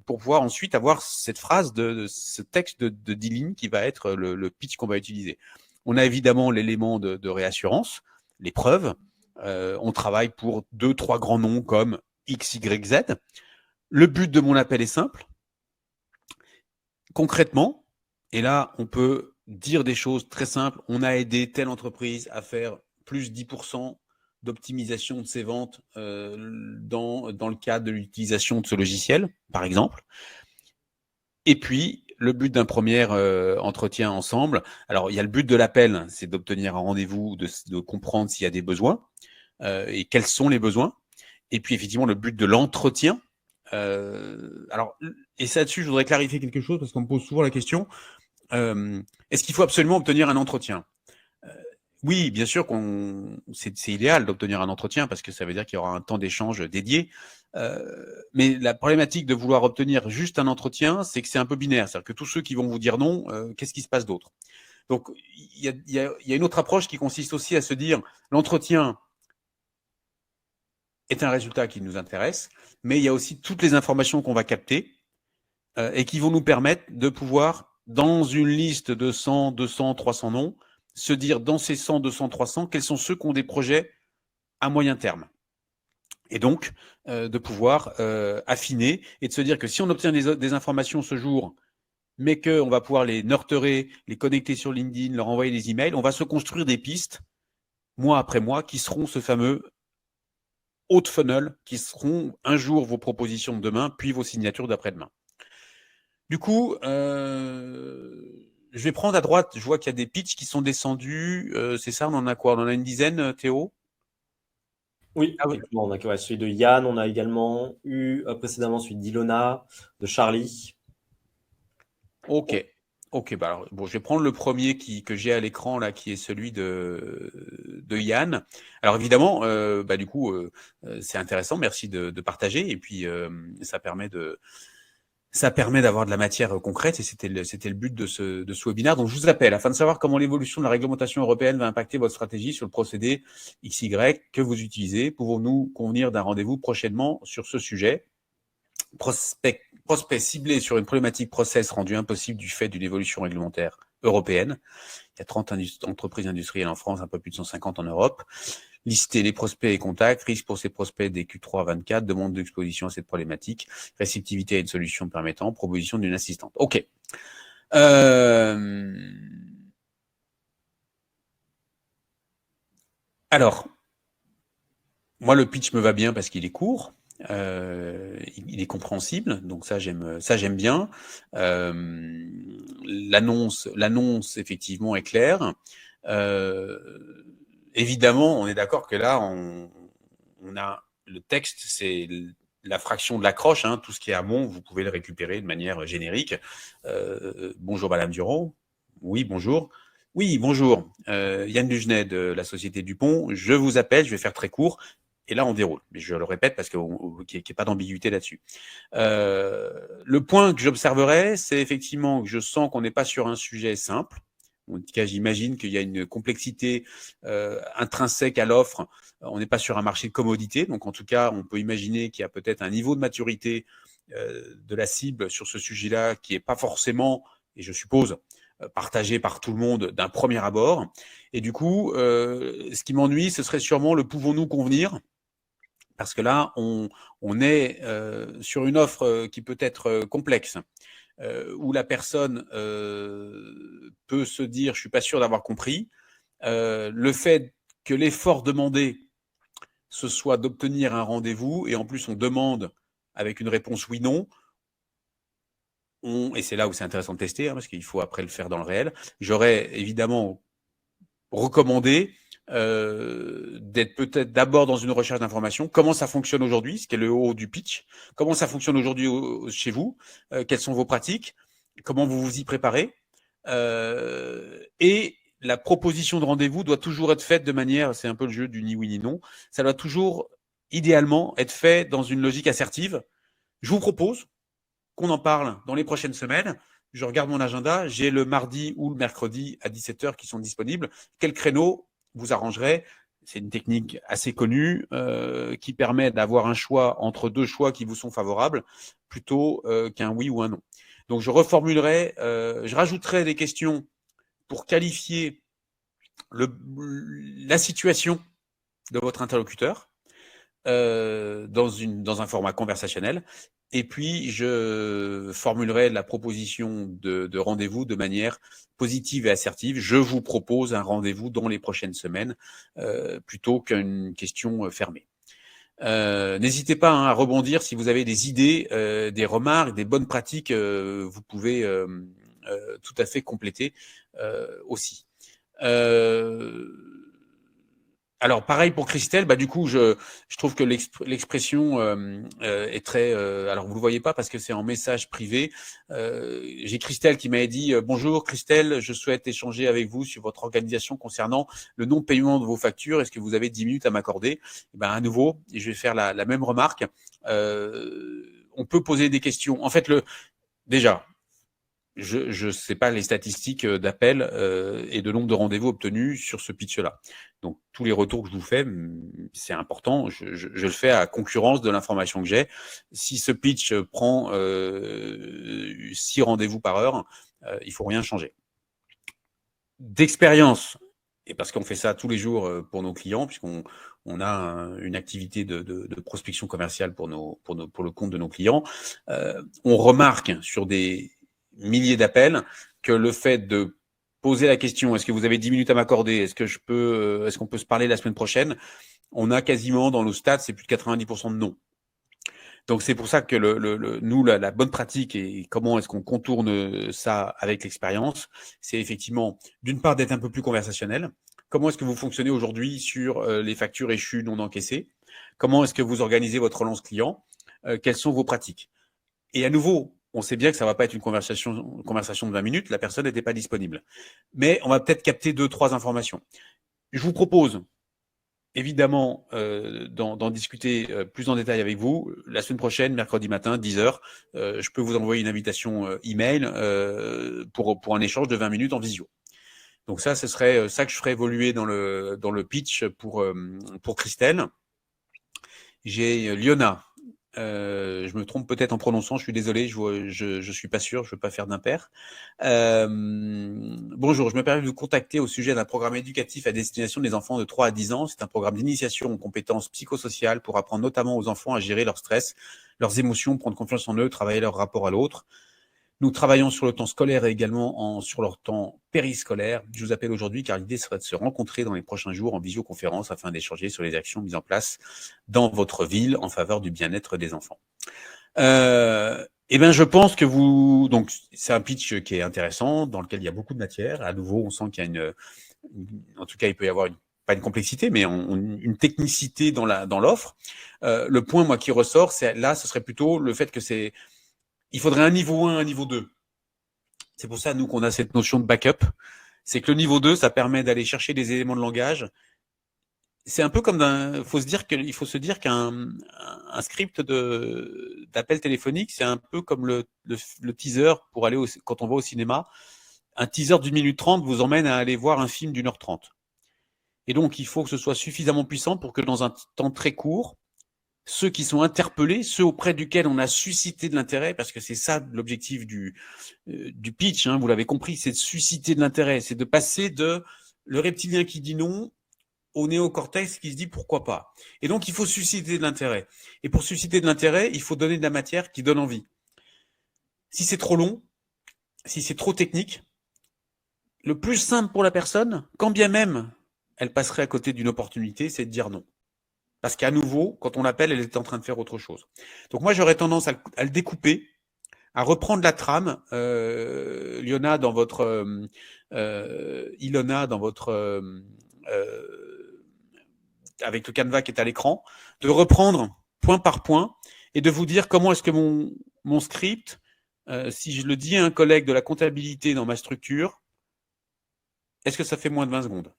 pour pouvoir ensuite avoir cette phrase de ce texte de 10 lignes qui va être le pitch qu'on va utiliser. On a évidemment l'élément de réassurance, les preuves. On travaille pour 2-3 grands noms comme X, Y, Z. Le but de mon appel est simple. Concrètement, et là, on peut dire des choses très simples. On a aidé telle entreprise à faire plus 10% d'optimisation de ses ventes dans le cadre de l'utilisation de ce logiciel, par exemple. Et puis, le but d'un premier entretien ensemble, alors il y a le but de l'appel, c'est d'obtenir un rendez-vous, de comprendre s'il y a des besoins et quels sont les besoins. Et puis, effectivement, le but de l'entretien. Et ça dessus, je voudrais clarifier quelque chose parce qu'on me pose souvent la question. Est-ce qu'il faut absolument obtenir un entretien? Oui, bien sûr c'est idéal d'obtenir un entretien parce que ça veut dire qu'il y aura un temps d'échange dédié. Mais la problématique de vouloir obtenir juste un entretien, c'est que c'est un peu binaire. C'est-à-dire que tous ceux qui vont vous dire non, qu'est-ce qui se passe d'autre? Donc, il y a une autre approche qui consiste aussi à se dire l'entretien est un résultat qui nous intéresse, mais il y a aussi toutes les informations qu'on va capter et qui vont nous permettre de pouvoir, dans une liste de 100, 200, 300 noms, se dire dans ces 100, 200, 300, quels sont ceux qui ont des projets à moyen terme. Et donc, de pouvoir affiner et de se dire que si on obtient des informations ce jour, mais qu'on va pouvoir les nurturer, les connecter sur LinkedIn, leur envoyer des emails, on va se construire des pistes, mois après mois, qui seront ce fameux haut de funnel, qui seront un jour vos propositions de demain, puis vos signatures d'après-demain. Du coup, je vais prendre à droite, je vois qu'il y a des pitchs qui sont descendus. C'est ça, on en a quoi? On en a une dizaine, Théo? Oui, effectivement, on a celui de Yann, on a également eu précédemment celui d'Ilona, de Charlie. Ok, alors, bon, je vais prendre le premier que j'ai à l'écran là, qui est celui de Yann. Alors évidemment, du coup, c'est intéressant, merci de partager, et puis ça permet d'avoir de la matière concrète, et c'était le but de ce webinaire. Donc je vous appelle afin de savoir comment l'évolution de la réglementation européenne va impacter votre stratégie sur le procédé XY que vous utilisez. Pouvons-nous convenir d'un rendez-vous prochainement sur ce sujet? Prospect ciblé sur une problématique process rendue impossible du fait d'une évolution réglementaire européenne. Il y a 30 entreprises industrielles en France, un peu plus de 150 en Europe. Lister les prospects et contacts, risques pour ces prospects des Q3 24, demande d'exposition à cette problématique, réceptivité à une solution permettant, proposition d'une assistante. OK. Alors, moi, le pitch me va bien parce qu'il est court. Il est compréhensible, donc ça j'aime bien. L'annonce effectivement est claire. Évidemment, on est d'accord que là on a le texte, c'est la fraction de l'accroche, hein, tout ce qui est amont, vous pouvez le récupérer de manière générique. Bonjour Madame Durand. Oui, bonjour. Oui, bonjour. Yann Dugenet de la société Dupont. Je vous appelle, je vais faire très court. Et là, on déroule. Mais je le répète parce qu'il n'y ait pas d'ambiguïté là-dessus. Le point que j'observerai, c'est effectivement que je sens qu'on n'est pas sur un sujet simple. En tout cas, j'imagine qu'il y a une complexité intrinsèque à l'offre. On n'est pas sur un marché de commodité. Donc, en tout cas, on peut imaginer qu'il y a peut-être un niveau de maturité de la cible sur ce sujet-là qui n'est pas forcément, et je suppose, partagé par tout le monde d'un premier abord. Et du coup, ce qui m'ennuie, ce serait sûrement le pouvons-nous convenir, parce que là, on est sur une offre qui peut être complexe, où la personne peut se dire « je suis pas sûr d'avoir compris ». Le fait que l'effort demandé, ce soit d'obtenir un rendez-vous, et en plus on demande avec une réponse oui-non, et c'est là où c'est intéressant de tester, hein, parce qu'il faut après le faire dans le réel, j'aurais évidemment recommandé d'être peut-être d'abord dans une recherche d'information. Comment ça fonctionne aujourd'hui, ce qui est le haut du pitch. Comment ça fonctionne aujourd'hui chez vous, quelles sont vos pratiques, comment vous vous y préparez. Et la proposition de rendez-vous doit toujours être faite de manière, c'est un peu le jeu du ni oui ni non, ça doit toujours idéalement être fait dans une logique assertive. Je vous propose qu'on en parle dans les prochaines semaines. Je regarde mon agenda, j'ai le mardi ou le mercredi à 17h qui sont disponibles. Quel créneau vous arrangerait? C'est une technique assez connue qui permet d'avoir un choix entre deux choix qui vous sont favorables plutôt qu'un oui ou un non. Donc je reformulerai, je rajouterai des questions pour qualifier la situation de votre interlocuteur dans un format conversationnel. Et puis, je formulerai la proposition de rendez-vous de manière positive et assertive. Je vous propose un rendez-vous dans les prochaines semaines plutôt qu'une question fermée. N'hésitez pas à rebondir si vous avez des idées, des remarques, des bonnes pratiques. Vous pouvez tout à fait compléter aussi. Alors pareil pour Christelle, bah du coup je trouve que l'expression est très alors vous le voyez pas parce que c'est en message privé. J'ai Christelle qui m'avait dit bonjour Christelle, je souhaite échanger avec vous sur votre organisation concernant le non-paiement de vos factures. Est-ce que vous avez 10 minutes à m'accorder? Et ben à nouveau, je vais faire la même remarque. On peut poser des questions. En fait déjà je ne sais pas les statistiques d'appel et de nombre de rendez-vous obtenus sur ce pitch-là. Donc, tous les retours que je vous fais, c'est important. Je le fais à concurrence de l'information que j'ai. Si ce pitch prend 6 rendez-vous par heure, il faut rien changer. D'expérience, et parce qu'on fait ça tous les jours pour nos clients, puisqu'on a une activité de prospection commerciale pour le compte de nos clients, on remarque sur des milliers d'appels que le fait de poser la question, est-ce que vous avez 10 minutes à m'accorder, est-ce qu'on peut se parler la semaine prochaine, on a quasiment dans nos stats, c'est plus de 90% de non. Donc c'est pour ça que nous, la bonne pratique et comment est-ce qu'on contourne ça avec l'expérience, c'est effectivement d'une part d'être un peu plus conversationnel. Comment est-ce que vous fonctionnez aujourd'hui sur les factures échues non encaissées? Comment est-ce que vous organisez votre relance client? Quelles sont vos pratiques? Et à nouveau, on sait bien que ça va pas être une conversation de 20 minutes, la personne n'était pas disponible. Mais on va peut-être capter 2-3 informations. Je vous propose évidemment d'en discuter plus en détail avec vous. La semaine prochaine, mercredi matin, 10h, je peux vous envoyer une invitation email pour un échange de 20 minutes en visio. Donc ça, ce serait ça que je ferais évoluer dans le pitch pour Christelle. J'ai Liona Je me trompe peut-être en prononçant, je suis désolé, je suis pas sûr, je veux pas faire d'impair. Bonjour, je me permets de vous contacter au sujet d'un programme éducatif à destination des enfants de 3 à 10 ans. C'est un programme d'initiation aux compétences psychosociales pour apprendre notamment aux enfants à gérer leur stress, leurs émotions, prendre confiance en eux, travailler leur rapport à l'autre. Nous travaillons sur le temps scolaire et également sur leur temps périscolaire. Je vous appelle aujourd'hui car l'idée serait de se rencontrer dans les prochains jours en visioconférence afin d'échanger sur les actions mises en place dans votre ville en faveur du bien-être des enfants. Je pense que donc c'est un pitch qui est intéressant, dans lequel il y a beaucoup de matière. À nouveau, on sent qu'il y a en tout cas, il peut y avoir pas une complexité, mais une technicité dans l'offre. Le point, moi, qui ressort, ce serait plutôt le fait que il faudrait un niveau 1, un niveau 2. C'est pour ça, nous, qu'on a cette notion de backup. C'est que le niveau 2, ça permet d'aller chercher des éléments de langage. C'est un peu comme il faut se dire qu'un script d'appel téléphonique, c'est un peu comme le teaser pour aller quand on va au cinéma. Un teaser d'1 minute 30 vous emmène à aller voir un film d'1 heure 30. Et donc, il faut que ce soit suffisamment puissant pour que dans un temps très court, ceux qui sont interpellés, ceux auprès duquel on a suscité de l'intérêt, parce que c'est ça l'objectif du pitch, hein, vous l'avez compris, c'est de susciter de l'intérêt, c'est de passer de le reptilien qui dit non au néocortex qui se dit pourquoi pas. Et donc, il faut susciter de l'intérêt. Et pour susciter de l'intérêt, il faut donner de la matière qui donne envie. Si c'est trop long, si c'est trop technique, le plus simple pour la personne, quand bien même elle passerait à côté d'une opportunité, c'est de dire non. Parce qu'à nouveau, quand on l'appelle, elle est en train de faire autre chose. Donc moi, j'aurais tendance à le découper, à reprendre la trame. Ilona, dans votre avec le canevas qui est à l'écran, de reprendre point par point et de vous dire comment est-ce que mon script, si je le dis à un collègue de la comptabilité dans ma structure, est-ce que ça fait moins de 20 secondes ?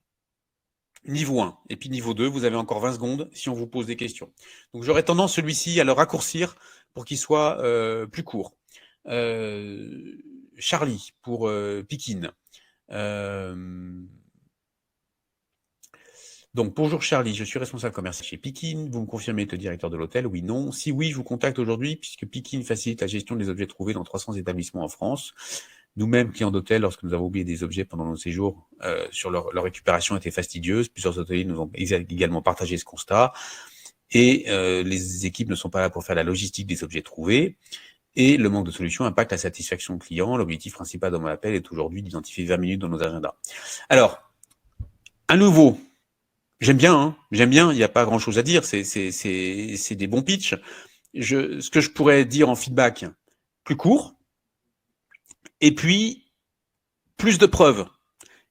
Niveau 1. Et puis niveau 2, vous avez encore 20 secondes si on vous pose des questions. Donc j'aurais tendance celui-ci à le raccourcir pour qu'il soit plus court. Charlie pour Pikin. Donc bonjour Charlie, je suis responsable commercial chez Pikin. Vous me confirmez être le directeur de l'hôtel? Oui, non. Si oui, je vous contacte aujourd'hui puisque Pikin facilite la gestion des objets trouvés dans 300 établissements en France. Nous-mêmes, clients d'hôtel, lorsque nous avons oublié des objets pendant nos séjours, sur leur récupération était fastidieuse. Plusieurs hôteliers nous ont également partagé ce constat. Et les équipes ne sont pas là pour faire la logistique des objets trouvés. Et le manque de solutions impacte la satisfaction client. L'objectif principal de mon appel est aujourd'hui d'identifier 20 minutes dans nos agendas. Alors, à nouveau, j'aime bien, il n'y a pas grand-chose à dire. C'est des bons pitchs. Ce que je pourrais dire en feedback, plus court. Et puis, plus de preuves.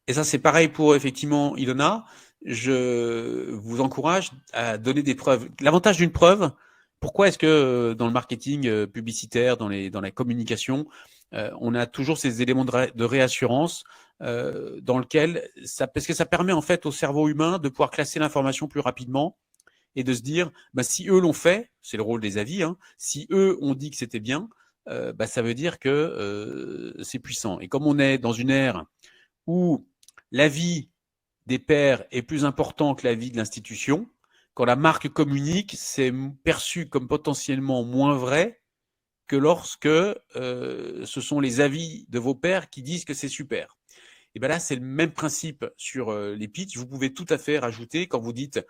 Et ça, c'est pareil pour, effectivement, Ilona. Je vous encourage à donner des preuves. L'avantage d'une preuve, pourquoi est-ce que dans le marketing publicitaire, dans la communication, on a toujours ces éléments de réassurance dans lequel parce que ça permet en fait au cerveau humain de pouvoir classer l'information plus rapidement et de se dire, si eux l'ont fait, c'est le rôle des avis, hein, si eux ont dit que c'était bien, ça veut dire que c'est puissant. Et comme on est dans une ère où l'avis des pairs est plus important que l'avis de l'institution, quand la marque communique, c'est perçu comme potentiellement moins vrai que lorsque ce sont les avis de vos pairs qui disent que c'est super. Et bien là, c'est le même principe sur les pitchs. Vous pouvez tout à fait rajouter, quand vous dites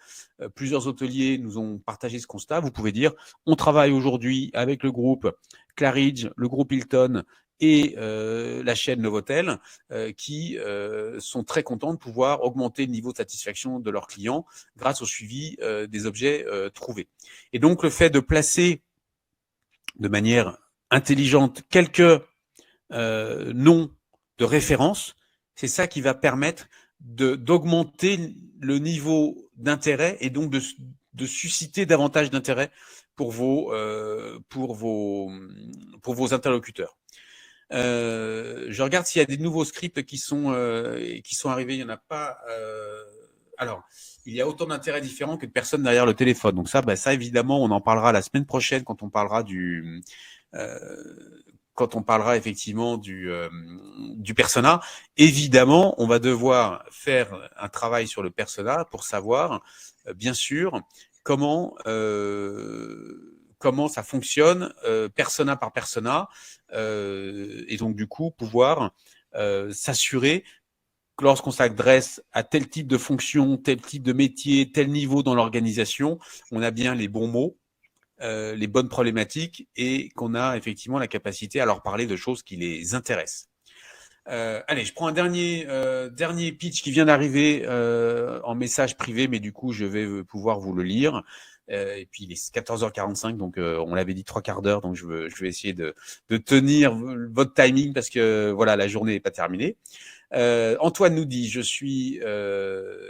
plusieurs hôteliers nous ont partagé ce constat, vous pouvez dire on travaille aujourd'hui avec le groupe Claridge, le groupe Hilton et la chaîne Novotel qui sont très contents de pouvoir augmenter le niveau de satisfaction de leurs clients grâce au suivi des objets trouvés. Et donc, le fait de placer de manière intelligente quelques noms de référence, c'est ça qui va permettre d'augmenter le niveau d'intérêt et donc de susciter davantage d'intérêt pour vos interlocuteurs. Je regarde s'il y a des nouveaux scripts qui sont arrivés. Il n'y en a pas. Alors, il y a autant d'intérêts différents que de personnes derrière le téléphone. Donc ça, évidemment, on en parlera la semaine prochaine quand on parlera effectivement du persona. Évidemment, on va devoir faire un travail sur le persona pour savoir, bien sûr, comment comment ça fonctionne, persona par persona, et donc du coup pouvoir s'assurer que lorsqu'on s'adresse à tel type de fonction, tel type de métier, tel niveau dans l'organisation, on a bien les bons mots, les bonnes problématiques et qu'on a effectivement la capacité à leur parler de choses qui les intéressent. Allez, je prends un dernier pitch qui vient d'arriver en message privé, mais du coup, je vais pouvoir vous le lire. Et puis, il est 14h45, donc on l'avait dit 3/4 d'heure, donc je vais essayer de tenir votre timing parce que voilà, la journée n'est pas terminée. Antoine nous dit, je suis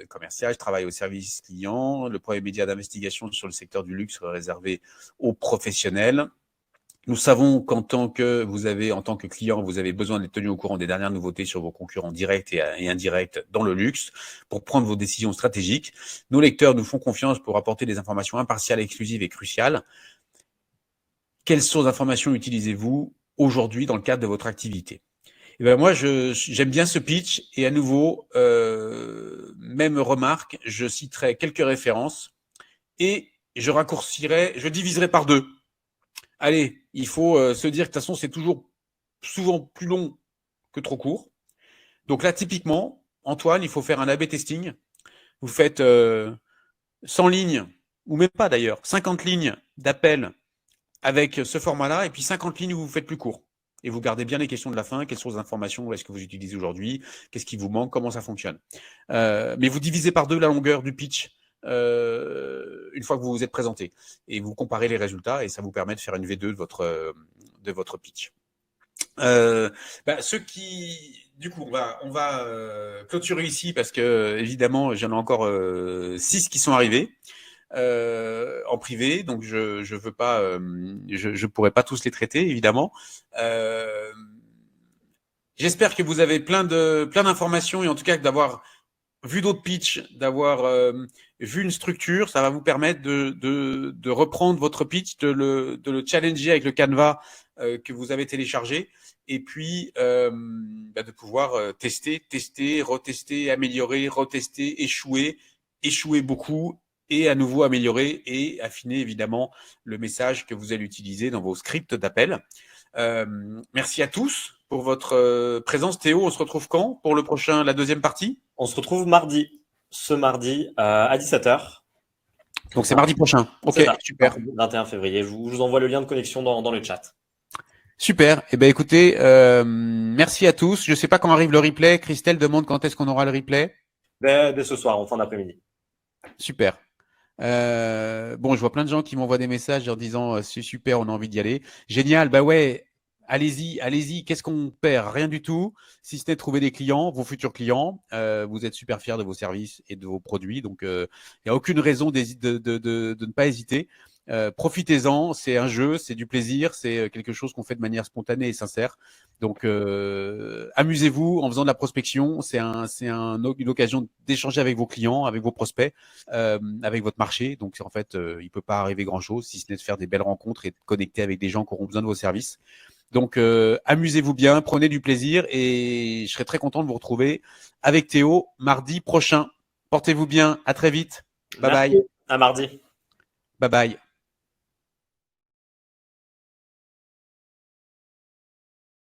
commercial, je travaille au service client. Le premier média d'investigation sur le secteur du luxe est réservé aux professionnels. Nous savons qu'en tant que client, vous avez besoin d'être tenu au courant des dernières nouveautés sur vos concurrents directs et indirects dans le luxe pour prendre vos décisions stratégiques. Nos lecteurs nous font confiance pour apporter des informations impartiales, exclusives et cruciales. Quelles sources d'informations utilisez-vous aujourd'hui dans le cadre de votre activité ? Et ben moi, j'aime bien ce pitch et à nouveau, même remarque, je citerai quelques références et je diviserai par 2. Allez, il faut se dire que de toute façon, c'est toujours souvent plus long que trop court. Donc là, typiquement, Antoine, il faut faire un A/B testing. Vous faites 100 lignes, ou même pas d'ailleurs, 50 lignes d'appel avec ce format-là, et puis 50 lignes où vous faites plus court. Et vous gardez bien les questions de la fin, quelles sources d'informations est-ce que vous utilisez aujourd'hui, qu'est-ce qui vous manque, comment ça fonctionne. Mais vous divisez par 2 la longueur du pitch une fois que vous vous êtes présenté. Et vous comparez les résultats et ça vous permet de faire une V2 de votre pitch. Ceux qui... Du coup, on va clôturer ici parce que, évidemment, j'en ai encore 6 qui sont arrivés. En privé, donc je veux pas, je pourrais pas tous les traiter évidemment. J'espère que vous avez plein d'informations et en tout cas d'avoir vu d'autres pitchs, d'avoir vu une structure, ça va vous permettre de reprendre votre pitch, de le challenger avec le Canva que vous avez téléchargé et puis de pouvoir tester, retester, améliorer, retester, échouer beaucoup et à nouveau améliorer et affiner évidemment le message que vous allez utiliser dans vos scripts d'appel. Merci à tous pour votre présence. Théo, on se retrouve quand pour la deuxième partie? On se retrouve ce mardi à 17h. Donc c'est mardi prochain. Ok, super. 21 février. Je vous envoie le lien de connexion dans le chat. Super. Eh ben écoutez, merci à tous. Je sais pas quand arrive le replay. Christelle demande quand est-ce qu'on aura le replay. Dès ce soir, en fin d'après-midi. Super. Bon, je vois plein de gens qui m'envoient des messages en disant c'est super, on a envie d'y aller. Génial, bah ouais, allez-y. Qu'est-ce qu'on perd? Rien du tout, si ce n'est trouver des clients, vos futurs clients. Vous êtes super fiers de vos services et de vos produits, donc il n'y a aucune raison de ne pas hésiter. Profitez-en, c'est un jeu, c'est du plaisir, c'est quelque chose qu'on fait de manière spontanée et sincère. Donc, amusez-vous en faisant de la prospection. C'est une occasion d'échanger avec vos clients, avec vos prospects, avec votre marché. Donc, en fait, il peut pas arriver grand-chose si ce n'est de faire des belles rencontres et de connecter avec des gens qui auront besoin de vos services. Donc, amusez-vous bien, prenez du plaisir et je serai très content de vous retrouver avec Théo mardi prochain. Portez-vous bien, à très vite. Bye bye. À mardi. Bye bye.